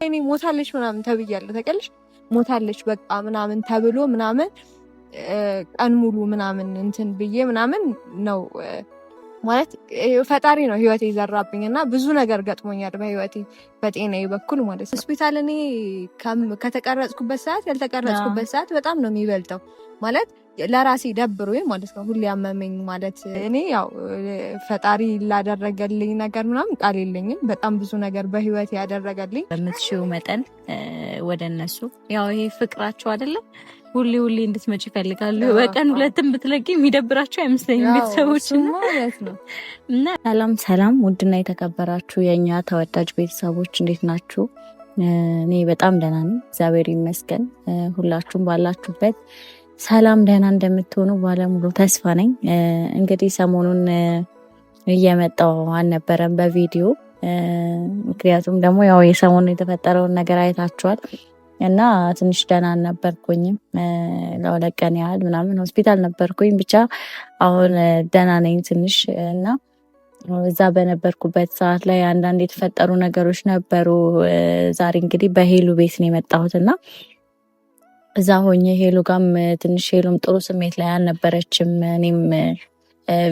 እኔ ሞታለች ምናምን ተብያለሁ ታውቂያለሽ። ሞታለች በቃ ምናምን ተብሎ ምናምን ቀን ሙሉ ምናምን እንትን ብዬ ምናምን ነው ማለት ፈጣሪ ነው ህይወቴ የዘራብኝ እና ብዙ ነገር ገጥሞኛል በህይወቴ በጤናዬ በኩል ማለት ነው። ሆስፒታል እኔ ከተቀረጽኩበት ሰዓት ያልተቀረጽኩበት ሰዓት በጣም ነው የሚበልጠው ማለት ለራሴ ደብሮኝ ማለት ነው። ሁሌ ያመመኝ ማለት እኔ ያው ፈጣሪ ላደረገልኝ ነገር ምናምን ቃል የለኝም። በጣም ብዙ ነገር በህይወት ያደረገልኝ በምትሽው መጠን ወደ እነሱ ያው ይሄ ፍቅራቸው አይደለም ሁሌ እንድትመጪ ይፈልጋሉ። በቀን ሁለትም ብትለቂ የሚደብራቸው አይመስለኝም ቤተሰቦች ማለት ነው። እና ሰላም ውድና የተከበራችሁ የእኛ ተወዳጅ ቤተሰቦች እንዴት ናችሁ? እኔ በጣም ደህና ነኝ፣ እግዚአብሔር ይመስገን። ሁላችሁም ባላችሁበት ሰላም ደህና እንደምትሆኑ ባለሙሉ ተስፋ ነኝ። እንግዲህ ሰሞኑን እየመጣው አልነበረም በቪዲዮ ምክንያቱም ደግሞ ያው የሰሞኑን የተፈጠረውን ነገር አይታችኋል እና ትንሽ ደህና አልነበርኩኝም። ለሁለት ቀን ያህል ምናምን ሆስፒታል ነበርኩኝ። ብቻ አሁን ደህና ነኝ ትንሽ እና እዛ በነበርኩበት ሰዓት ላይ አንዳንድ የተፈጠሩ ነገሮች ነበሩ። ዛሬ እንግዲህ በሄሉ ቤት ነው የመጣሁት እና እዛ ሆኜ ሄሉ ጋም ትንሽ ሄሉም ጥሩ ስሜት ላይ አልነበረችም። እኔም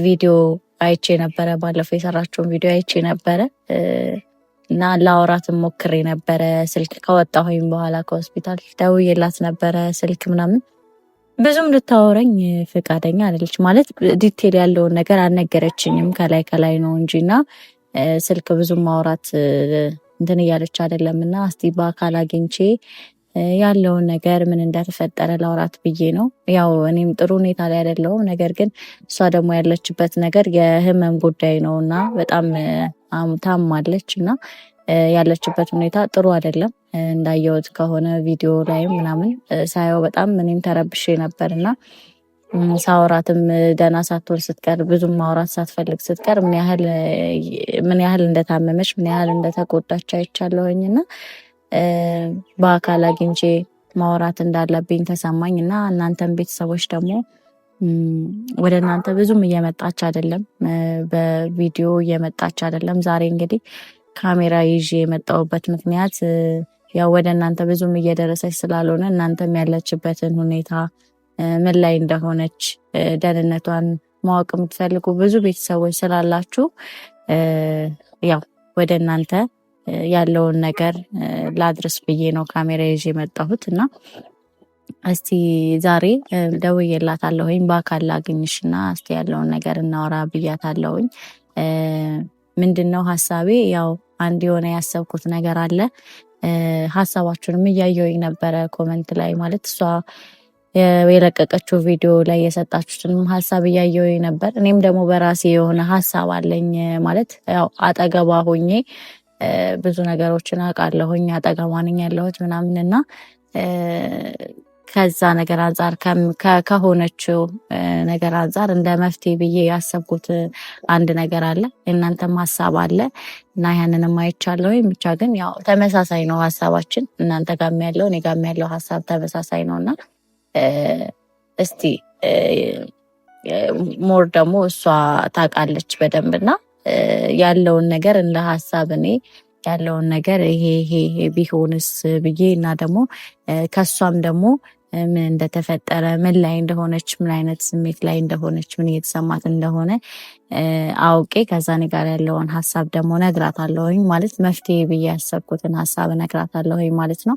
ቪዲዮ አይቼ ነበረ፣ ባለፈው የሰራቸውን ቪዲዮ አይቼ ነበረ እና ላወራትም ሞክሬ ነበረ። ስልክ ከወጣሁኝ በኋላ ከሆስፒታል ደውዬላት ነበረ ስልክ ምናምን ብዙም ልታወረኝ ፈቃደኛ አይደለች። ማለት ዲቴል ያለውን ነገር አልነገረችኝም፣ ከላይ ነው እንጂ እና ስልክ ብዙም ማውራት እንትን እያለች አይደለም እና እስቲ በአካል አግኝቼ ያለውን ነገር ምን እንደተፈጠረ ላውራት ብዬ ነው። ያው እኔም ጥሩ ሁኔታ ላይ አይደለሁም፣ ነገር ግን እሷ ደግሞ ያለችበት ነገር የህመም ጉዳይ ነው እና በጣም ታማለች እና ያለችበት ሁኔታ ጥሩ አይደለም። እንዳየሁት ከሆነ ቪዲዮ ላይም ምናምን ሳየው በጣም እኔም ተረብሼ ነበር እና ሳወራትም ደህና ሳትሆን ስትቀር ብዙም ማውራት ሳትፈልግ ስትቀር ምን ያህል እንደታመመች ምን ያህል እንደተጎዳች አይቻለሁኝ እና በአካል አግኝቼ ማውራት እንዳለብኝ ተሰማኝ እና እናንተም ቤተሰቦች ደግሞ ወደ እናንተ ብዙም እየመጣች አይደለም፣ በቪዲዮ እየመጣች አይደለም። ዛሬ እንግዲህ ካሜራ ይዤ የመጣሁበት ምክንያት ያው ወደ እናንተ ብዙም እየደረሰች ስላልሆነ እናንተም ያለችበትን ሁኔታ ምን ላይ እንደሆነች ደህንነቷን ማወቅ የምትፈልጉ ብዙ ቤተሰቦች ስላላችሁ ያው ወደ እናንተ ያለውን ነገር ላድረስ ብዬ ነው ካሜራ ይዤ የመጣሁት እና እስቲ ዛሬ ደውዬላታለሁኝ በአካል ላግኝሽና እስቲ ያለውን ነገር እናወራ ብያታለሁኝ። ምንድነው ሀሳቤ? ያው አንድ የሆነ ያሰብኩት ነገር አለ። ሀሳባችሁንም እያየሁኝ ነበረ ኮመንት ላይ ማለት እሷ የለቀቀችው ቪዲዮ ላይ የሰጣችሁትንም ሀሳብ እያየሁኝ ነበር። እኔም ደግሞ በራሴ የሆነ ሀሳብ አለኝ ማለት ያው አጠገቧ ሆኜ ብዙ ነገሮችን አውቃለሁኝ፣ አጠገቧ ነኝ ያለሁት ምናምን እና ከዛ ነገር አንጻር ከሆነችው ነገር አንጻር እንደ መፍትሄ ብዬ ያሰብኩት አንድ ነገር አለ። እናንተም ሀሳብ አለ እና ያንንም አይቻለሁኝ። ብቻ ግን ያው ተመሳሳይ ነው ሀሳባችን፣ እናንተ ጋም ያለው እኔ ጋም ያለው ሀሳብ ተመሳሳይ ነው እና እስቲ ሞር ደግሞ እሷ ታውቃለች በደንብና ያለውን ነገር እንደ ሀሳብ እኔ ያለውን ነገር ይሄ ቢሆንስ ብዬ እና ደግሞ ከሷም ደግሞ ምን እንደተፈጠረ ምን ላይ እንደሆነች ምን አይነት ስሜት ላይ እንደሆነች ምን እየተሰማት እንደሆነ አውቄ ከዛ እኔ ጋር ያለውን ሀሳብ ደግሞ ነግራታለሁኝ። ማለት መፍትሄ ብዬ ያሰብኩትን ሀሳብ ነግራታለሁኝ ማለት ነው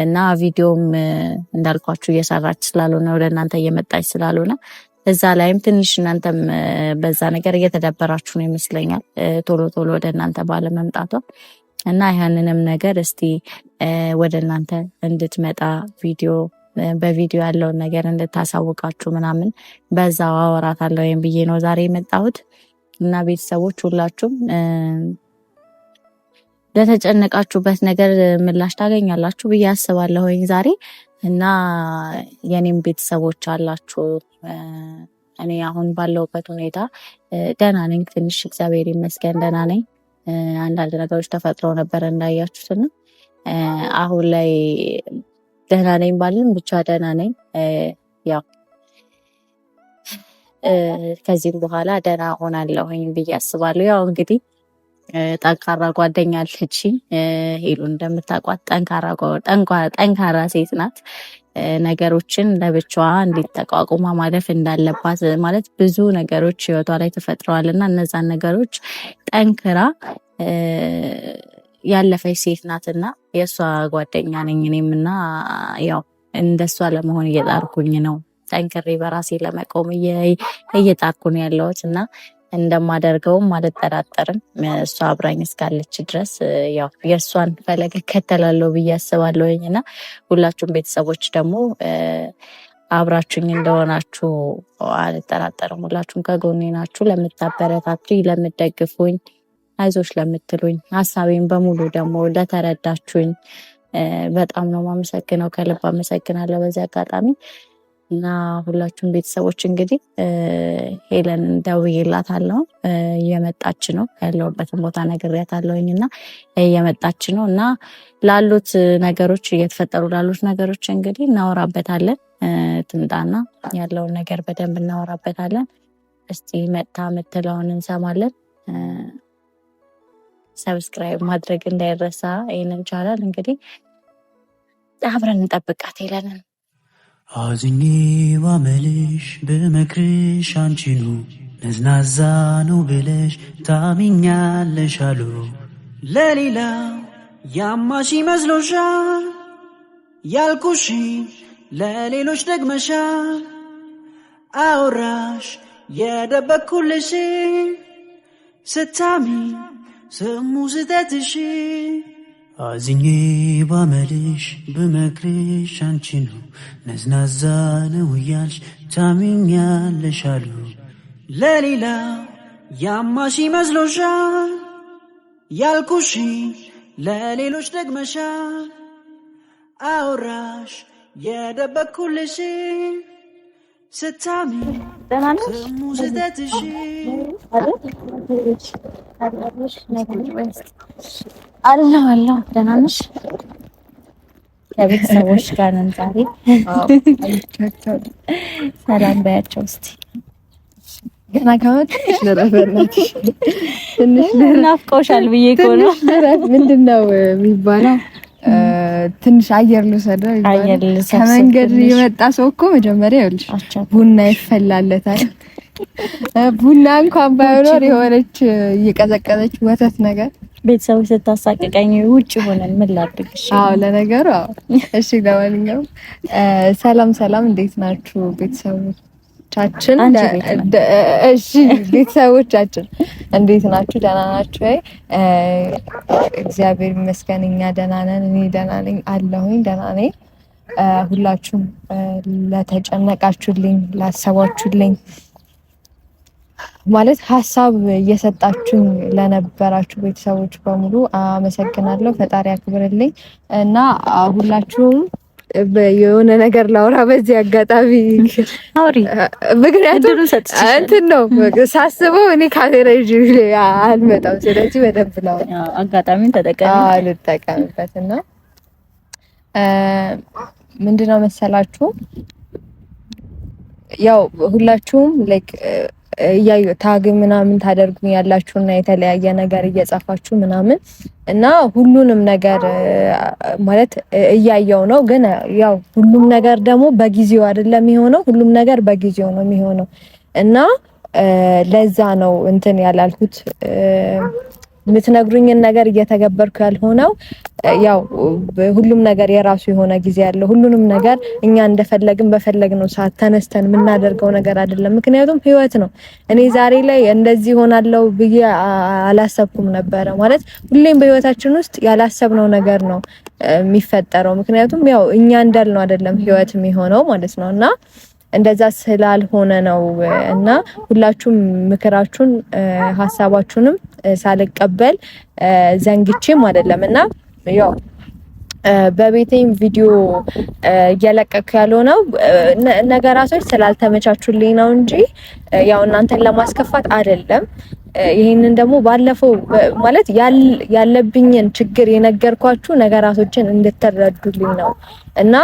እና ቪዲዮም እንዳልኳችሁ እየሰራች ስላልሆነ ወደ እናንተ እየመጣች ስላልሆነ እዛ ላይም ትንሽ እናንተም በዛ ነገር እየተደበራችሁ ነው ይመስለኛል ቶሎ ወደ እናንተ ባለመምጣቷ እና ያንንም ነገር እስቲ ወደ እናንተ እንድትመጣ በቪዲዮ ያለውን ነገር እንድታሳውቃችሁ ምናምን በዛው አወራታለሁ ብዬ ነው ዛሬ የመጣሁት እና ቤተሰቦች ሁላችሁም ለተጨነቃችሁበት ነገር ምላሽ ታገኛላችሁ ብዬ አስባለሁኝ ዛሬ እና የኔም ቤተሰቦች አላችሁ። እኔ አሁን ባለሁበት ሁኔታ ደህና ነኝ፣ ትንሽ እግዚአብሔር ይመስገን ደህና ነኝ። አንዳንድ ነገሮች ተፈጥረው ነበር እንዳያችሁትና አሁን ላይ ደህና ነኝ ባልም ብቻ ደህና ነኝ። ያው ከዚህም በኋላ ደህና ሆናለሁኝ ብዬ አስባለሁ። ያው እንግዲህ ጠንካራ ጓደኛ አለችኝ። ሄሉ እንደምታውቋት ጠንካራ ሴት ናት። ነገሮችን ለብቻዋ እንዴት ተቋቁማ ማለፍ እንዳለባት ማለት ብዙ ነገሮች ህይወቷ ላይ ተፈጥረዋል እና እነዛን ነገሮች ጠንክራ ያለፈች ሴት ናትና የእሷ ጓደኛ ነኝ እኔም እና ያው እንደሷ ለመሆን እየጣርኩኝ ነው። ጠንክሬ በራሴ ለመቆም እየጣርኩ ነው ያለሁት እና እንደማደርገውም አልጠራጠርም። እሷ አብራኝ እስካለች ድረስ ያው የእሷን ፈለግ እከተላለሁ ብዬ አስባለሁኝ እና ሁላችሁም ቤተሰቦች ደግሞ አብራችሁኝ እንደሆናችሁ አልጠራጠርም። ሁላችሁም ከጎኔ ናችሁ። ለምታበረታቱኝ፣ ለምትደግፉኝ፣ አይዞች ለምትሉኝ፣ ሀሳቤን በሙሉ ደግሞ ለተረዳችሁኝ በጣም ነው የማመሰግነው። ከልብ አመሰግናለሁ በዚህ አጋጣሚ እና ሁላችሁም ቤተሰቦች እንግዲህ ሄለንን ደውዬላታለሁ። እየመጣች ነው፣ ያለሁበትን ቦታ ነግሬያታለሁኝ እና እየመጣች ነው እና ላሉት ነገሮች እየተፈጠሩ ላሉት ነገሮች እንግዲህ እናወራበታለን። ትምጣና ያለውን ነገር በደንብ እናወራበታለን። እስቲ መጥታ የምትለውን እንሰማለን። ሰብስክራይብ ማድረግ እንዳይረሳ ይህንን ቻናል እንግዲህ አብረን እንጠብቃት ሄለንን። አዝኜ ባመልሽ ብመክርሽ አንቺኑ ነዝናዛ ነው ብለሽ ታሚኛለሽ አሉ። ለሌላው ያማሽ መስሎሻል ያልኩሽን ለሌሎች ደግመሻል። አውራሽ የደበኩልሽ ስታሚ ስሙ ስተትሽ። አዝኜ ባመልሽ ብመክርሽ አንቺኑ ነዝናዛ ነው እያልሽ ታሚኛለሽ አሉ። ለሌላው ያማሽ መስሎሻል ያልኩሽን ለሌሎች ደግመሻል። አውራሽ የደበኩልሽ ስታሚ ስሙ ስተትሽ። አለሁ ደህና ነሽ? ከቤተሰቦች ጋር ነን ዛሬ። ሰላም በያቸው እስቲ። ገና ከመጣሽ ለረፈናትሽ ትንሽ ናፍቆሻል ብዬ እኮ ነው። ምንድን ነው የሚባለው? ትንሽ አየር ልውሰደው ይባላል። ከመንገድ የመጣ ሰው እኮ መጀመሪያ ይኸውልሽ ቡና ይፈላለታል። ቡና እንኳን ባይኖር የሆነች እየቀዘቀዘች ወተት ነገር ቤተሰቦች ስታሳቅቀኝ ውጭ ሆነን ምን ላድርግሽ? አዎ ለነገሩ አዎ። እሺ ለማንኛውም ሰላም፣ እንዴት ናችሁ ቤተሰቦቻችን? እሺ ቤተሰቦቻችን እንዴት ናችሁ? ደህና ናችሁ ወይ? እግዚአብሔር ይመስገን እኛ ደህና ነን። እኔ ደህና ነኝ አለሁኝ፣ ደህና ነኝ። ሁላችሁም ለተጨነቃችሁልኝ፣ ላሰባችሁልኝ ማለት ሀሳብ እየሰጣችሁኝ ለነበራችሁ ቤተሰቦች በሙሉ አመሰግናለሁ። ፈጣሪ ያክብርልኝ እና ሁላችሁም የሆነ ነገር ላውራ በዚህ አጋጣሚ አውሪ። ምክንያቱም እንትን ነው ሳስበው እኔ ካሜራ ይዤ አልመጣም። ስለዚህ በደንብ ነው አጋጣሚውን ልጠቀምበት እና ምንድነው መሰላችሁ ያው ሁላችሁም ላይክ እያዩ ታግ ምናምን ታደርጉኝ ያላችሁና የተለያየ ነገር እየጻፋችሁ ምናምን እና ሁሉንም ነገር ማለት እያየው ነው። ግን ያው ሁሉም ነገር ደግሞ በጊዜው አይደለም የሚሆነው። ሁሉም ነገር በጊዜው ነው የሚሆነው እና ለዛ ነው እንትን ያላልኩት። የምትነግሩኝን ነገር እየተገበርኩ ያልሆነው ያው ሁሉም ነገር የራሱ የሆነ ጊዜ ያለው። ሁሉንም ነገር እኛ እንደፈለግን በፈለግነው ሰዓት ተነስተን የምናደርገው ነገር አይደለም። ምክንያቱም ህይወት ነው። እኔ ዛሬ ላይ እንደዚህ ሆናለሁ ብዬ አላሰብኩም ነበረ። ማለት ሁሌም በህይወታችን ውስጥ ያላሰብነው ነገር ነው የሚፈጠረው። ምክንያቱም ያው እኛ እንዳልነው አይደለም ህይወት የሚሆነው ማለት ነው እና እንደዛ ስላልሆነ ነው እና ሁላችሁም ምክራችሁን ሀሳባችሁንም ሳልቀበል ዘንግቼም አይደለም እና ያው በቤቴም ቪዲዮ እየለቀኩ ያልሆነው ነገራቶች ስላልተመቻቹልኝ ነው እንጂ ያው እናንተን ለማስከፋት አይደለም። ይሄንን ደግሞ ባለፈው ማለት ያለብኝን ችግር የነገርኳችሁ ነገራቶችን እንድትረዱልኝ ነው እና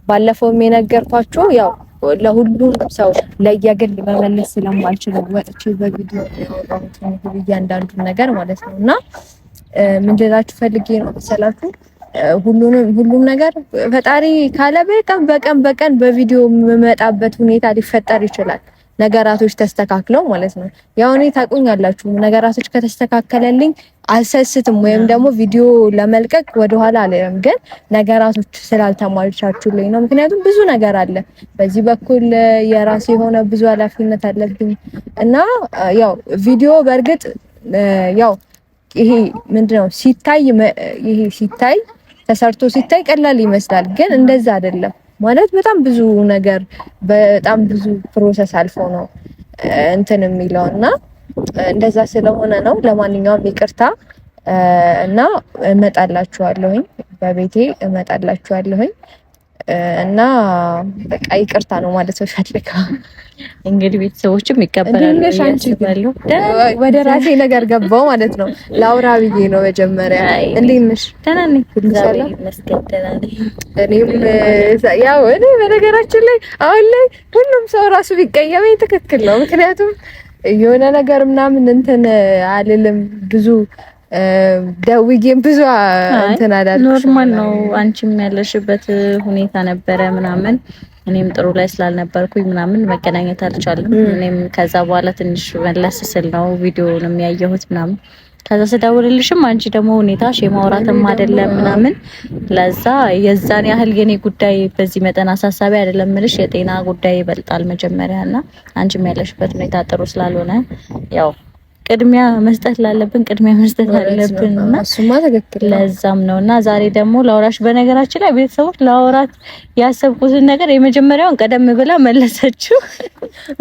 ባለፈውም የነገርኳችሁ ያው ለሁሉም ሰው ለየግል መመለስ ስለማልችል ወጥቼ በቪዲዮ ያወራሁት እያንዳንዱን ነገር ማለት ነው። እና ምን ልላችሁ ፈልጌ ነው መሰላችሁ ሁሉም ነገር ፈጣሪ ካለ በቀን በቪዲዮ የምመጣበት ሁኔታ ሊፈጠር ይችላል። ነገራቶች ተስተካክለው ማለት ነው። ያው እኔ ታውቁኛላችሁ ነገራቶች ከተስተካከለልኝ አልሰስትም ወይም ደግሞ ቪዲዮ ለመልቀቅ ወደኋላ አልልም። ግን ነገራቶች ስላልተሟልቻችሁልኝ ነው። ምክንያቱም ብዙ ነገር አለ በዚህ በኩል የራሴ የሆነ ብዙ ኃላፊነት አለብኝ እና ያው ቪዲዮ በእርግጥ ያው ይሄ ምንድነው ሲታይ ተሰርቶ ሲታይ ቀላል ይመስላል፣ ግን እንደዛ አይደለም። ማለት በጣም ብዙ ነገር በጣም ብዙ ፕሮሰስ አልፎ ነው እንትን የሚለውና እንደዛ ስለሆነ ነው። ለማንኛውም ይቅርታ እና እመጣላችኋለሁኝ፣ በቤቴ እመጣላችኋለሁኝ እና በቃ ይቅርታ ነው ማለት ፈልገው። እንግዲህ ቤተሰቦችም ይቀበላሉ ያስባሉ። ወደ ራሴ ነገር ገባው ማለት ነው። ላውራ ብዬ ነው መጀመሪያ። እንዴት ነሽ? ደህና ነኝ እግዚአብሔር ይመስገን ደህና ነኝ። እኔም ያው እኔ በነገራችን ላይ አሁን ላይ ሁሉም ሰው ራሱ ቢቀየመኝ ትክክል ነው። ምክንያቱም የሆነ ነገር ምናምን እንትን አልልም ብዙ ደውዬም ብዙ እንትን አላልኩም። ኖርማል ነው። አንቺም ያለሽበት ሁኔታ ነበረ ምናምን እኔም ጥሩ ላይ ስላልነበርኩኝ ምናምን መገናኘት አልቻለም። እኔም ከዛ በኋላ ትንሽ መለስ ስል ነው ቪዲዮውንም ያየሁት ምናምን። ከዛ ስደውልልሽም አንቺ ደግሞ ሁኔታሽ የማውራትም አይደለም ምናምን፣ ለዛ የዛን ያህል የኔ ጉዳይ በዚህ መጠን አሳሳቢ አይደለም ምልሽ፣ የጤና ጉዳይ ይበልጣል መጀመሪያና አንቺም ያለሽበት ሁኔታ ጥሩ ስላልሆነ ያው ቅድሚያ መስጠት ላለብን ቅድሚያ መስጠት አለብንና እሱማ ትክክል። ለዛም ነውና ዛሬ ደግሞ ላውራሽ። በነገራችን ላይ ቤተሰቦች ላውራት ያሰብኩትን ነገር የመጀመሪያውን ቀደም ብላ መለሰችው።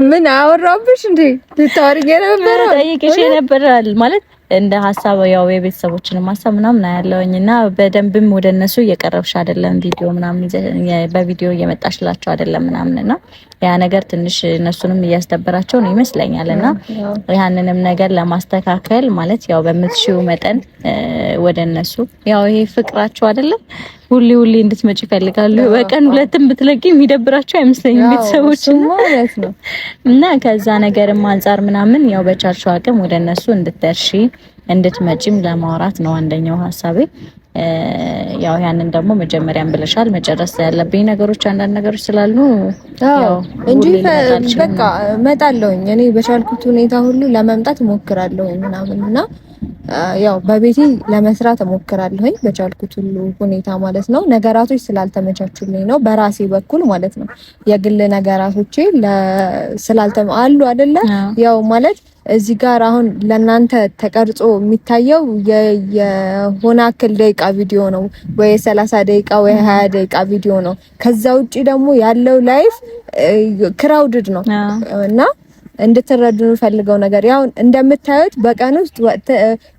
ምን አወራብሽ እንዴ? ልታወሪኝ ነበር? ጠይቄሽ ነበራል ማለት እንደ ሐሳብ ያው የቤተሰቦችንም ሐሳብ ምናምን ያለውኝና በደንብም ወደ እነሱ እየቀረብሽ አይደለም፣ ቪዲዮ ምናምን በቪዲዮ እየመጣሽላቸው አይደለም ምናምንና ያ ነገር ትንሽ እነሱንም እያስደበራቸው ነው ይመስለኛልና ያንንም ነገር ለማስተካከል ማለት ያው በምትሽው መጠን ወደ እነሱ ያው ይሄ ፍቅራቸው አይደለም ሁሌ እንድትመጪ ይፈልጋሉ። በቀን ሁለትም ብትለቂ የሚደብራቸው አይመስለኝም ቤተሰቦች ማለት ነው። እና ከዛ ነገርም አንፃር ምናምን ያው በቻልሽው አቅም ወደ እነሱ እንድትደርሺ እንድትመጪም ለማውራት ነው አንደኛው ሐሳቤ። ያው ያንን ደግሞ መጀመሪያም ብለሻል መጨረስ ያለብኝ ነገሮች አንዳንድ ነገሮች ስላሉ ያው እንጂ በቃ እመጣለሁኝ እኔ በቻልኩት ሁኔታ ሁሉ ለመምጣት እሞክራለሁ ምናምንና ያው በቤቴ ለመስራት እሞክራለሁኝ በቻልኩት ሁሉ ሁኔታ ማለት ነው። ነገራቶች ስላልተመቻቹልኝ ነው በራሴ በኩል ማለት ነው። የግል ነገራቶቼ አሉ አይደለ? ያው ማለት እዚህ ጋር አሁን ለናንተ ተቀርጾ የሚታየው የሆነ አክል ደቂቃ ቪዲዮ ነው ወይ 30 ደቂቃ ወይ 20 ደቂቃ ቪዲዮ ነው። ከዛ ውጪ ደግሞ ያለው ላይፍ ክራውድድ ነው እና እንድትረዱ ፈልገው ነገር ያው እንደምታዩት በቀን ውስጥ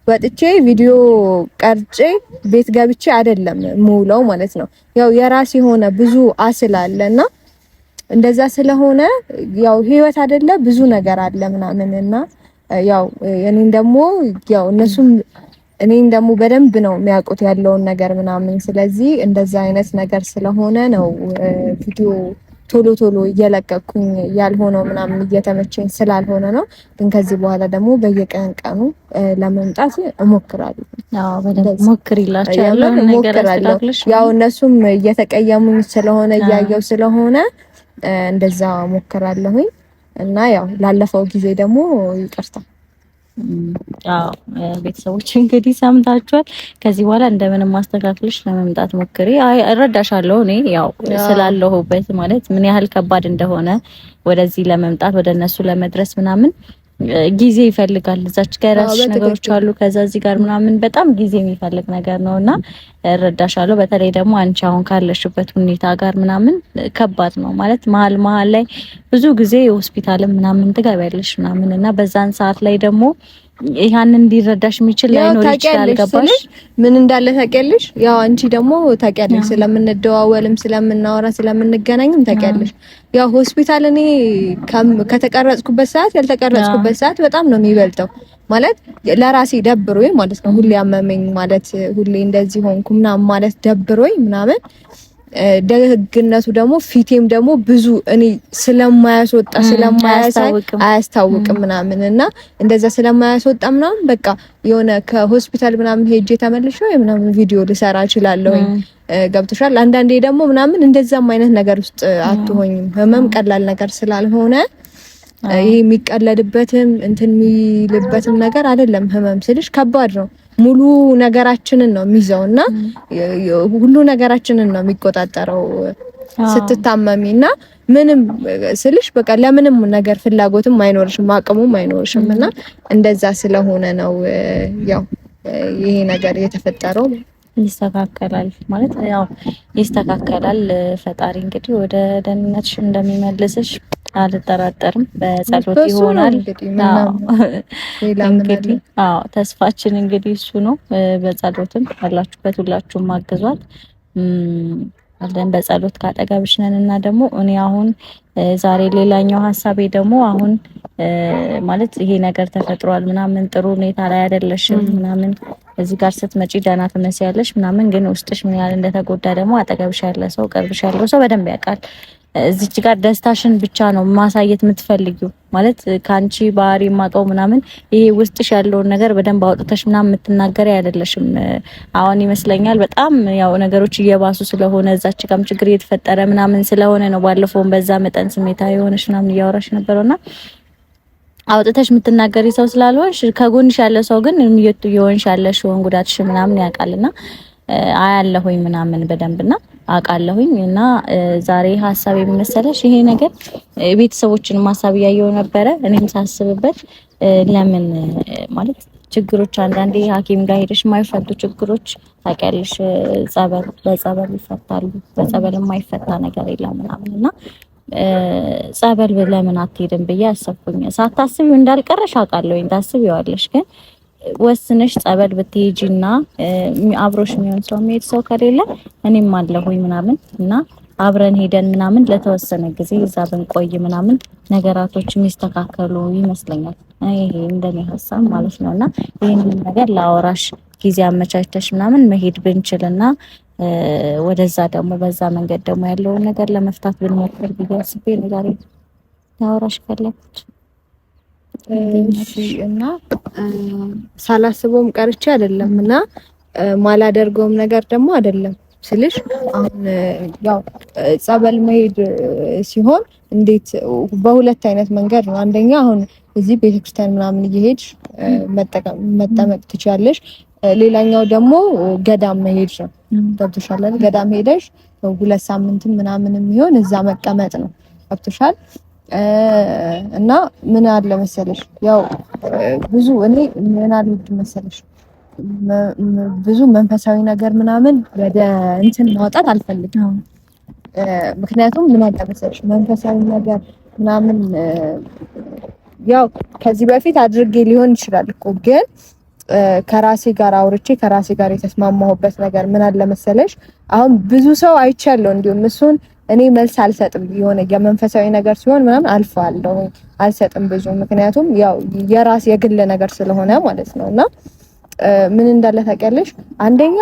ወጥቼ ቪዲዮ ቀርጬ ቤት ገብቼ አይደለም ሙሉው ማለት ነው። ያው የራስ የሆነ ብዙ አስል አለና እንደዛ ስለሆነ ያው ህይወት አይደለ ብዙ ነገር አለ ምናምንና ያው እኔን ደግሞ በደንብ ነው የሚያውቁት ያለውን ነገር ምናምን። ስለዚህ እንደዛ አይነት ነገር ስለሆነ ነው ቪዲዮ ቶሎ እየለቀኩኝ ያልሆነው ምናምን እየተመቸኝ ስላልሆነ ነው። ግን ከዚህ በኋላ ደግሞ በየቀኑ ለመምጣት እሞክራለሁ። አዎ በደንብ ሞክሪላችሁ ያለው ነገር አስተካክለሽ ያው እነሱም እየተቀየሙኝ ስለሆነ እያየው ስለሆነ እንደዛ ሞክራለሁኝ እና ያው ላለፈው ጊዜ ደግሞ ይቅርታ። አዎ ቤተሰቦች እንግዲህ ሰምታችኋል። ከዚህ በኋላ እንደምንም ማስተካከልሽ ለመምጣት ሞክሪ። እረዳሻለሁ። እኔ ያው ስላለሁበት ማለት ምን ያህል ከባድ እንደሆነ ወደዚህ ለመምጣት ወደ እነሱ ለመድረስ ምናምን ጊዜ ይፈልጋል። እዛች ጋር ያለሽ ነገሮች አሉ፣ ከዛ እዚህ ጋር ምናምን በጣም ጊዜ የሚፈልግ ነገር ነውና እረዳሻለሁ። በተለይ ደግሞ አንቺ አሁን ካለሽበት ሁኔታ ጋር ምናምን ከባድ ነው ማለት መሀል ላይ ብዙ ጊዜ ሆስፒታልም ምናምን ትገቢያለሽ ምናምን እና በዛን ሰዓት ላይ ደግሞ ያን እንዲረዳሽ የሚችል ላይኖር ይችላል። ገባሽ? ምን እንዳለ ታውቂያለሽ። ያው አንቺ ደግሞ ታውቂያለሽ ስለምንደዋወልም ስለምናወራ ስለምንገናኝም ታውቂያለሽ። ያው ሆስፒታል እኔ ከተቀረጽኩበት ሰዓት ያልተቀረጽኩበት ሰዓት በጣም ነው የሚበልጠው። ማለት ለራሴ ደብሮኝ ማለት ነው። ሁሌ አመመኝ ማለት ሁሌ እንደዚህ ሆንኩ ምናምን ማለት ደብሮኝ ምናምን ደግነቱ ደግሞ ፊቴም ደግሞ ብዙ እኔ ስለማያስወጣ አያስታውቅም ምናምን እና እንደዛ ስለማያስወጣ ምናምን በቃ የሆነ ከሆስፒታል ምናምን ሄጄ ተመልሼ ምናምን ቪዲዮ ልሰራ እችላለሁ። ገብቶሻል። አንዳንዴ ደግሞ ምናምን እንደዛም አይነት ነገር ውስጥ አትሆኝም። ህመም ቀላል ነገር ስላልሆነ ይሄ የሚቀለድበትም እንትን የሚልበትም ነገር አይደለም። ህመም ስልሽ ከባድ ነው። ሙሉ ነገራችንን ነው የሚይዘውና ሁሉ ነገራችንን ነው የሚቆጣጠረው ስትታመሚና ምንም ስልሽ በቃ ለምንም ነገር ፍላጎትም አይኖርሽም አቅሙም አይኖርሽም እና እንደዛ ስለሆነ ነው ያው ይሄ ነገር የተፈጠረው። ይስተካከላል ማለት ያው ይስተካከላል። ፈጣሪ እንግዲህ ወደ ደህንነትሽ እንደሚመልስሽ አልጠራጠርም። በጸሎት ይሆናል እንግዲህ ተስፋችን እንግዲህ እሱ ነው። በጸሎትም ያላችሁበት ሁላችሁም ማግዟት አለን። በጸሎት ካጠገብሽ ነን እና ደግሞ እኔ አሁን ዛሬ ሌላኛው ሀሳቤ ደግሞ አሁን ማለት ይሄ ነገር ተፈጥሯል ምናምን ጥሩ ሁኔታ ላይ አይደለሽም ምናምን እዚህ ጋር ስትመጪ ደህና ትመስያለሽ ምናምን ግን ውስጥሽ ምን ያህል እንደተጎዳ ደግሞ አጠገብሽ ያለ ሰው ቅርብሽ ያለው ሰው በደንብ ያውቃል። እዚች ጋር ደስታሽን ብቻ ነው ማሳየት የምትፈልጊው ማለት ካንቺ ባህሪ ማቀው ምናምን ይሄ ውስጥሽ ያለውን ነገር በደንብ አውጥተሽ ምናምን የምትናገሪ አይደለሽም። አሁን ይመስለኛል በጣም ያው ነገሮች እየባሱ ስለሆነ እዛች ጋርም ችግር እየተፈጠረ ምናምን ስለሆነ ነው ባለፈውም በዛ መጠን ስሜታዊ የሆነሽ ምናምን እያወራሽ ነበርና አውጥተሽ የምትናገሪ ሰው ስላልሆንሽ ከጎንሽ ያለ ሰው ግን የሆንሽ ያለሽ ወን ጉዳትሽ ምናምን ያውቃልና አያለሁኝ ምናምን በደንብና አውቃለሁኝ እና ዛሬ ሐሳብ የሚመሰለሽ ይሄ ነገር ቤተሰቦችን ማሳብ ያየው ነበረ። እኔም ሳስብበት ለምን ማለት ችግሮች አንዳንዴ ሐኪም ጋር ሄደሽ የማይፈቱ ችግሮች ታውቂያለሽ በጸበል ይፈታሉ። በጸበል የማይፈታ ነገር የለም ምናምንና ጸበል ለምን አትሄድም ብዬ አሰብኩኝ። ሳታስቢው እንዳልቀረሽ አውቃለሁኝ ታስቢዋለሽ ግን ወስነሽ ጸበል ብትሄጂና አብሮሽ የሚሆን ሰው የሚሄድ ሰው ከሌለ እኔም አለሁኝ ምናምን እና አብረን ሄደን ምናምን ለተወሰነ ጊዜ እዛ ብንቆይ ምናምን ነገራቶች የሚስተካከሉ ይመስለኛል። ይሄ እንደኔ ሀሳብ ማለት ነውና ይሄንን ነገር ላወራሽ ጊዜ አመቻችተሽ ምናምን መሄድ ብንችልና ወደዛ ደግሞ በዛ መንገድ ደግሞ ያለውን ነገር ለመፍታት ብንሞክር ብዬ አስቤ ነው ዛሬ ላወራሽ ፈለኩት። እና ሳላስበውም ቀርቼ አይደለም እና ማላደርገውም ነገር ደግሞ አይደለም ስልሽ አሁን ያው ጸበል መሄድ ሲሆን እንዴት በሁለት አይነት መንገድ ነው። አንደኛ አሁን እዚህ ቤተክርስቲያን ምናምን እየሄድሽ መጠመቅ ትችያለሽ። ሌላኛው ደግሞ ገዳም መሄድ ነው። ገብቶሻል? ገዳም ሄደሽ 2 ሳምንት ምናምን የሚሆን እዛ መቀመጥ ነው። ገብቶሻል? እና ምን አለ መሰለሽ ያው ብዙ እኔ ምን አለ መሰለሽ ብዙ መንፈሳዊ ነገር ምናምን ወደ እንትን ማውጣት አልፈልግም። ምክንያቱም ምን አለ መሰለሽ መንፈሳዊ ነገር ምናምን ያው ከዚህ በፊት አድርጌ ሊሆን ይችላል እኮ ግን ከራሴ ጋር አውርቼ ከራሴ ጋር የተስማማሁበት ነገር ምን አለ መሰለሽ አሁን ብዙ ሰው አይቻለሁ እንዲሁም እሱን እኔ መልስ አልሰጥም። የሆነ የመንፈሳዊ ነገር ሲሆን ምናምን አልፋለሁ አልሰጥም ብዙ ምክንያቱም ያው የራስ የግል ነገር ስለሆነ ማለት ነውና ምን እንዳለ ታውቂያለሽ? አንደኛ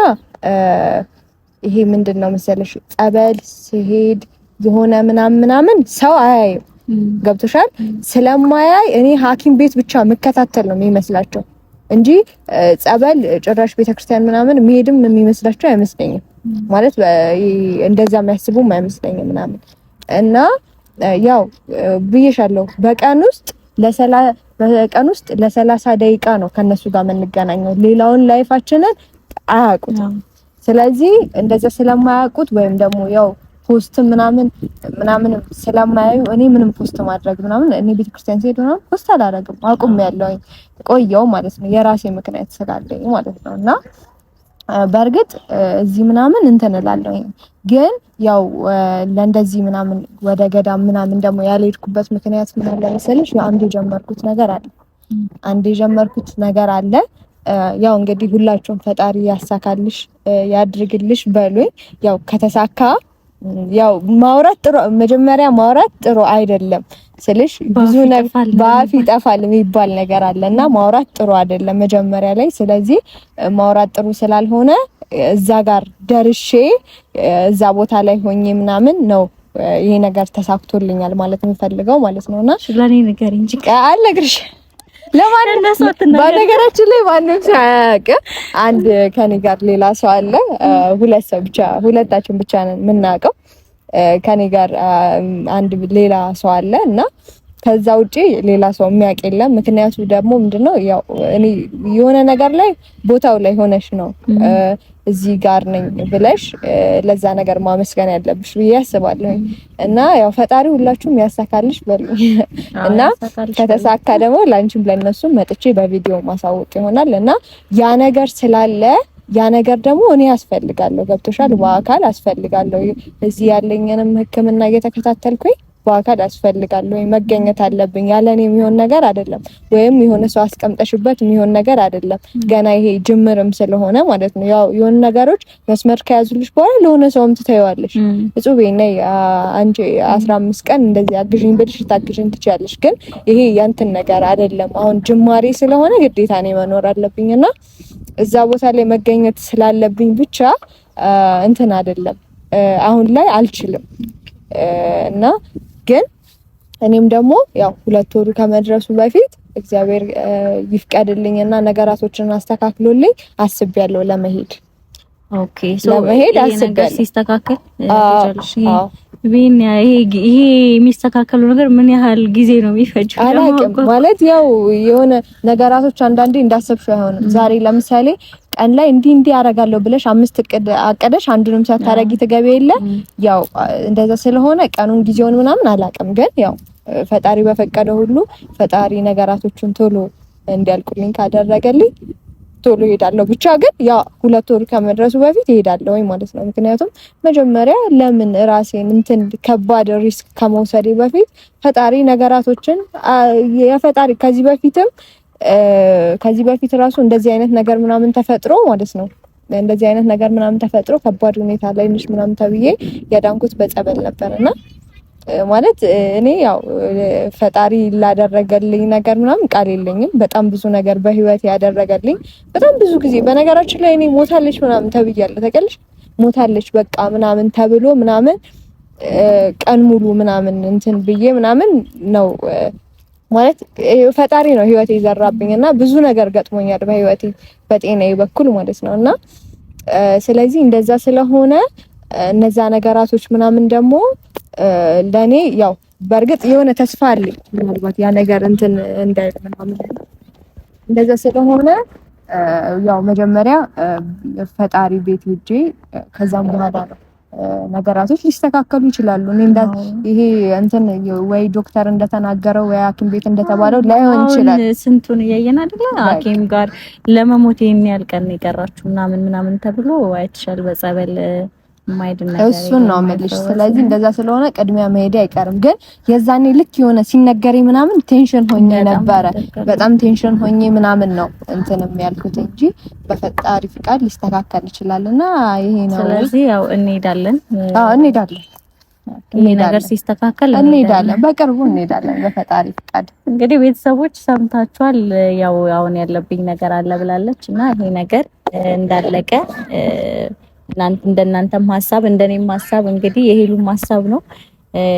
ይሄ ምንድነው መሰለሽ ጸበል ሲሄድ የሆነ ምናምን ሰው አያይም። ገብቶሻል? ስለማያይ እኔ ሐኪም ቤት ብቻ መከታተል ነው የሚመስላቸው እንጂ ጸበል ጭራሽ ቤተክርስቲያን ምናምን መሄድም የሚመስላቸው አይመስለኝም። ማለት እንደዛ የሚያስቡም አይመስለኝም ምናምን እና ያው ብዬሻለሁ በቀን ውስጥ ለ30 ደቂቃ ነው ከነሱ ጋር የምንገናኘው። ሌላውን ላይፋችንን አያውቁትም። ስለዚህ እንደዛ ስለማያውቁት ወይም ደግሞ ያው ፖስት ምናምን ስለማያዩ እኔ ምንም ፖስት ማድረግ ምናምን እኔ ቤተክርስቲያን ስሄድ ምናምን ፖስት አላደርግም። አቁሜያለሁ ቆየው ማለት ነው የራሴ ምክንያት ስላለኝ ማለት ነውና በእርግጥ እዚህ ምናምን እንትን እላለሁ ግን ያው ለእንደዚህ ምናምን ወደ ገዳም ምናምን ደግሞ ያልሄድኩበት ምክንያት ምን አለ መሰለሽ አንድ የጀመርኩት ነገር አለ። ያው እንግዲህ ሁላችሁም ፈጣሪ ያሳካልሽ ያድርግልሽ በሉኝ። ያው ከተሳካ ያው መጀመሪያ ማውራት ጥሩ አይደለም ስልሽ ብዙ ነገር በአፍ ይጠፋል የሚባል ነገር አለና ማውራት ጥሩ አይደለም መጀመሪያ ላይ። ስለዚህ ማውራት ጥሩ ስላልሆነ እዛ ጋር ደርሼ እዛ ቦታ ላይ ሆኜ ምናምን ነው ይሄ ነገር ተሳክቶልኛል ማለት የምፈልገው ማለት ነውና ለኔ ነገር እንጂ አልነግርሽ በነገራችን ላይ ማንም ሳያውቅ አንድ ከኔ ጋር ሌላ ሰው አለ። ሁለታችን ብቻ ነን የምናውቀው። ከኔ ጋር አንድ ሌላ ሰው አለ እና ከዛ ውጪ ሌላ ሰው የሚያውቅ የለም። ምክንያቱ ደግሞ ምንድነው ያው እኔ የሆነ ነገር ላይ ቦታው ላይ ሆነሽ ነው እዚህ ጋር ነኝ ብለሽ ለዛ ነገር ማመስገን ያለብሽ ብዬ አስባለሁ። እና ያው ፈጣሪ ሁላችሁም ያሳካልሽ በሉኝ እና ከተሳካ ደግሞ ላንቺም ለነሱም መጥቼ በቪዲዮ ማሳወቅ ይሆናል። እና ያ ነገር ስላለ ያ ነገር ደግሞ እኔ አስፈልጋለሁ። ገብቶሻል? በአካል አስፈልጋለሁ። እዚህ ያለኝንም ሕክምና እየተከታተልኩኝ በአካል አስፈልጋለሁ። መገኘት አለብኝ። ያለኔ የሚሆን ነገር አይደለም፣ ወይም የሆነ ሰው አስቀምጠሽበት የሚሆን ነገር አይደለም። ገና ይሄ ጅምርም ስለሆነ ማለት ነው። ያው የሆነ ነገሮች መስመር ከያዙልሽ በኋላ ለሆነ ሰውም ትተይዋለሽ። እጹብ ነይ አንቺ 15 ቀን እንደዚህ አግዥኝ ብልሽ ታግዥኝ ትችያለሽ። ግን ይሄ ያንተን ነገር አይደለም። አሁን ጅማሬ ስለሆነ ግዴታ ነው መኖር አለብኝና እዛ ቦታ ላይ መገኘት ስላለብኝ ብቻ እንትን አይደለም አሁን ላይ አልችልም እና ግን እኔም ደግሞ ያው 2 ወሩ ከመድረሱ በፊት እግዚአብሔር ይፍቀድልኝና ነገራቶችን አስተካክሎልኝ አስቤያለሁ ለመሄድ። ኦኬ ሶ ለመሄድ አስቤያለሁ ሲስተካከል ትቻለሽ። ይሄ የሚስተካከለው ነገር ምን ያህል ጊዜ ነው የሚፈጀው? አላውቅም። ማለት ያው የሆነ ነገራቶች አንዳንዴ እንዳሰብሽው አይሆንም። ዛሬ ለምሳሌ ቀን ላይ እንዲህ አደርጋለሁ ብለሽ 5 እቅድ አቀደሽ አንዱንም ሳታረጊ ትገቢ የለ። ያው እንደዛ ስለሆነ ቀኑን ጊዜውን ምናምን አላውቅም። ግን ያው ፈጣሪ በፈቀደው ሁሉ ፈጣሪ ነገራቶችን ቶሎ እንዲያልቁልኝ ካደረገልኝ ቶሎ እሄዳለሁ። ብቻ ግን ያ 2 ወር ከመድረሱ በፊት እሄዳለሁ ማለት ነው። ምክንያቱም መጀመሪያ ለምን ራሴን እንትን ከባድ ሪስክ ከመውሰዴ በፊት ፈጣሪ ነገራቶችን የፈጣሪ ከዚህ በፊት ራሱ እንደዚህ አይነት ነገር ምናምን ተፈጥሮ ማለት ነው። እንደዚህ አይነት ነገር ምናምን ተፈጥሮ ከባድ ሁኔታ ላይ ነሽ ምናምን ተብዬ ያዳንኩት በጸበል ነበርና ማለት እኔ ያው ፈጣሪ ላደረገልኝ ነገር ምናምን ቃል የለኝም። በጣም ብዙ ነገር በህይወት ያደረገልኝ በጣም ብዙ ጊዜ በነገራችን ላይ እኔ ሞታለች ምናምን ተብያለሁ። ታውቂያለሽ? ሞታለች በቃ ምናምን ተብሎ ምናምን ቀን ሙሉ ምናምን እንትን ብዬ ምናምን ነው ማለት ፈጣሪ ነው ህይወቴ የዘራብኝና ብዙ ነገር ገጥሞኛል በህይወቴ በጤናዬ በኩል ማለት ነውና ስለዚህ እንደዛ ስለሆነ እነዛ ነገራቶች ምናምን ደግሞ ለኔ ያው በእርግጥ የሆነ ተስፋ አለኝ ምናልባት ያ ነገር እንትን እንዳይል ምናምን እንደዛ ስለሆነ ያው መጀመሪያ ፈጣሪ ቤት ሄጄ ከዛም በኋላ ነው ነገራቶች ሊስተካከሉ ይችላሉ። እኔ ይሄ እንትን ወይ ዶክተር እንደተናገረው ወይ ሐኪም ቤት እንደተባለው ላይሆን ይችላል። ስንቱን እያየን አይደለ? ሐኪም ጋር ለመሞት የሚያል ቀን ይቀራችሁ ምናምን ተብሎ አይተሻል በጸበል ማይድና እሱን ነው የምልሽ። ስለዚህ እንደዛ ስለሆነ ቅድሚያ መሄድ አይቀርም። ግን የዛኔ ልክ የሆነ ሲነገረኝ ምናምን ቴንሽን ሆኜ ነበረ። በጣም ቴንሽን ሆኜ ምናምን ነው እንትንም ያልኩት እንጂ በፈጣሪ ፍቃድ ሊስተካከል ይችላልና ይሄ ነው። ስለዚህ ያው እንሄዳለን። እንሄዳለን። ይሄ ነገር ሲስተካከል እንሄዳለን። በቅርቡ እንሄዳለን በፈጣሪ ፍቃድ። እንግዲህ ቤተሰቦች ሰምታችኋል። ያው አሁን ያለብኝ ነገር አለ ብላለች እና ይሄ ነገር እንዳለቀ እንደናንተም ሐሳብ እንደኔም ሐሳብ እንግዲህ የሄሉም ሐሳብ ነው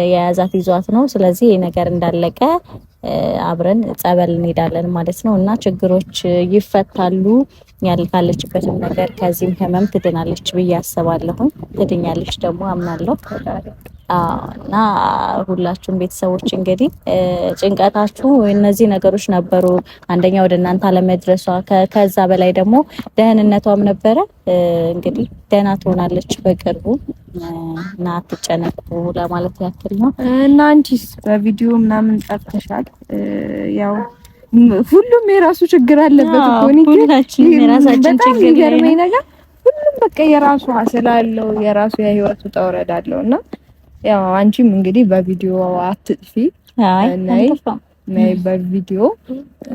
የያዛት ይዟት ነው። ስለዚህ ይሄ ነገር እንዳለቀ አብረን ጸበል እንሄዳለን ማለት ነው እና ችግሮች ይፈታሉ። ያልካለችበትም ነገር ከዚህም ህመም ትድናለች ብዬ አስባለሁ። ትድኛለች ደግሞ አምናለሁ። እና ሁላችሁም ቤተሰቦች እንግዲህ ጭንቀታችሁ እነዚህ ነገሮች ነበሩ። አንደኛ ወደ እናንተ አለመድረሷ፣ ከዛ በላይ ደግሞ ደህንነቷም ነበረ። እንግዲህ ደህና ትሆናለች በቅርቡ እና አትጨነቁ ለማለት ያክል ነው። እና አንቺስ በቪዲዮ ምናምን ጠርተሻል? ያው ሁሉም የራሱ ችግር አለበት እኮ ሁላችንም የራሳችን ችግር ይገርመኝ ነገር ሁሉም በቃ የራሱ ስላለው የራሱ የህይወቱ ተወረድ አለውና ያው አንቺም እንግዲህ በቪዲዮ አትጥፊ። ነይ በቪዲዮ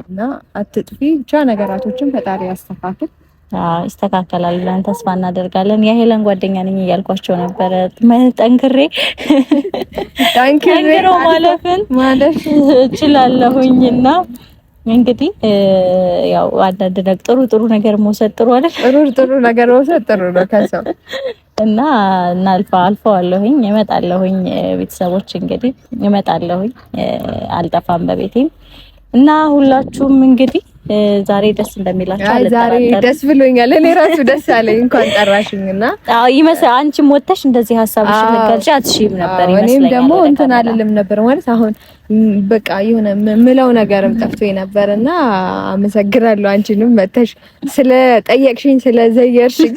እና አትጥፊ። ብቻ ነገራቶችን ፈጣሪ ያስተካክል። ይስተካከላል ብለን ተስፋ እናደርጋለን። የሄለን ጓደኛ ነኝ እያልኳቸው ነበረ። ጠንክሬ ማለፍን እችላለሁኝና እንግዲህ ያው አንዳንድ ነገር ጥሩ ነገር መውሰድ ጥሩ አይደል? ጥሩ ነገር መውሰድ ጥሩ ነው ከሰው እና አልፈዋለሁኝ እመጣለሁኝ። ቤተሰቦች እንግዲህ እመጣለሁኝ አልጠፋም በቤቴም እና ሁላችሁም እንግዲህ ዛሬ ደስ እንደሚላችሁ ዛሬ ደስ ብሎኛል። እኔ ራሱ ደስ አለኝ እንኳን ጠራሽኝና። አዎ ይመስል አንቺም ወጥተሽ እንደዚህ ሐሳብሽን ልገልጪ አትሽም ነበር ይመስለኛል። እኔም ደግሞ እንትን አልልም ነበር ማለት አሁን በቃ የሆነ ምለው ነገርም ጠፍቶኝ ነበርና አመሰግናለሁ። አንቺንም መተሽ ስለጠየቅሽኝ ስለዘየርሽኝ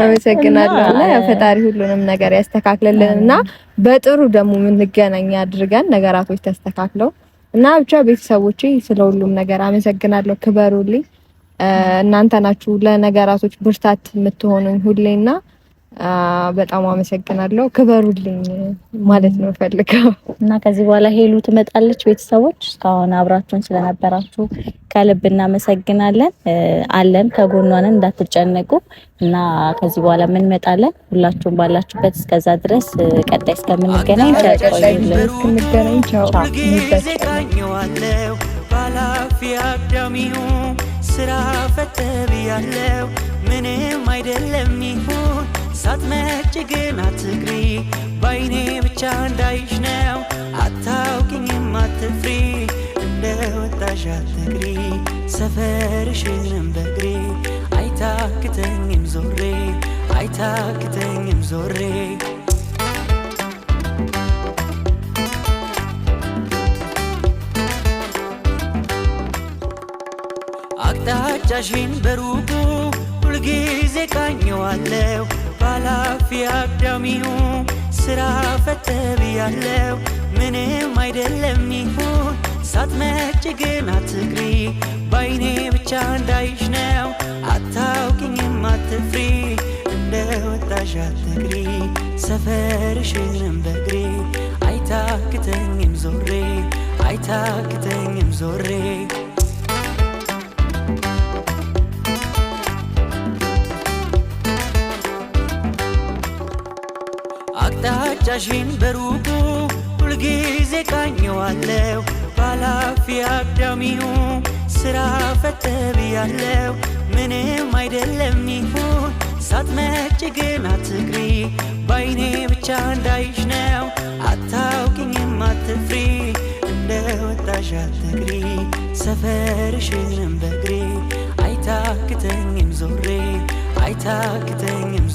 አመሰግናለሁና ፈጣሪ ሁሉንም ነገር ያስተካክልልንና በጥሩ ደግሞ የምንገናኝ አድርገን ነገራቶች ተስተካክለው እና ብቻ ቤተሰቦቼ ስለሁሉም ነገር አመሰግናለሁ። ክበሩልኝ። እናንተ ናችሁ ለነገራቶች ብርታት የምትሆኑኝ ሁሌና በጣም አመሰግናለሁ። ክበሩልኝ ማለት ነው ፈልገው እና ከዚህ በኋላ ሄሉ ትመጣለች። ቤተሰቦች እስካሁን አብራችሁን ስለነበራችሁ ከልብ እናመሰግናለን። አለን ከጎኗን እንዳትጨነቁ እና ከዚህ በኋላ ምን እንመጣለን። ሁላችሁም ባላችሁበት እስከዛ ድረስ ቀጣይ እስከምንገናኝ ቻው። ባላፊያ ዳሚው ስራ ፈተብ ያለው ምንም አይደለም ይሁን ሳትመጪ ግን አትቅሪ ባይኔ ብቻ እንዳይሽ ነው አታውቂኝም አትፍሪ እንደ ወጣሽ አትቅሪ ሰፈርሽንም በግሬ አይታክተኝም ዞሬ አቅጣጫሽን በሩቁ ሁልጊዜ ቃኘዋለሁ ባላፊ አግዳሚው ስራ ፈተብ ያለው ምንም አይደለም ይሁን ሳትመጪ ግን አትቅሪ ባይኔ ብቻ እንዳይሽ ነው አታውቂኝም አትፍሪ እንደ ወጣሽ አትቅሪ ሰፈርሽንም በግሬ አይታክተኝም ዞሬ አቅጣጫሽን በሩቁ ሁልጊዜ ቃኘዋለሁ ባላፊ አግዳሚው ስራ ፈተብ ያለው ምንም አይደለም ይሁን ሳትመጪ ግን አትቅሪ ባይኔ ብቻ እንዳይሽ ነው አታውቂኝም አትፍሪ እንደ ወጣሽ አትቅሪ ሰፈርሽንም በግሬ አይታክተኝም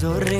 ዞሬ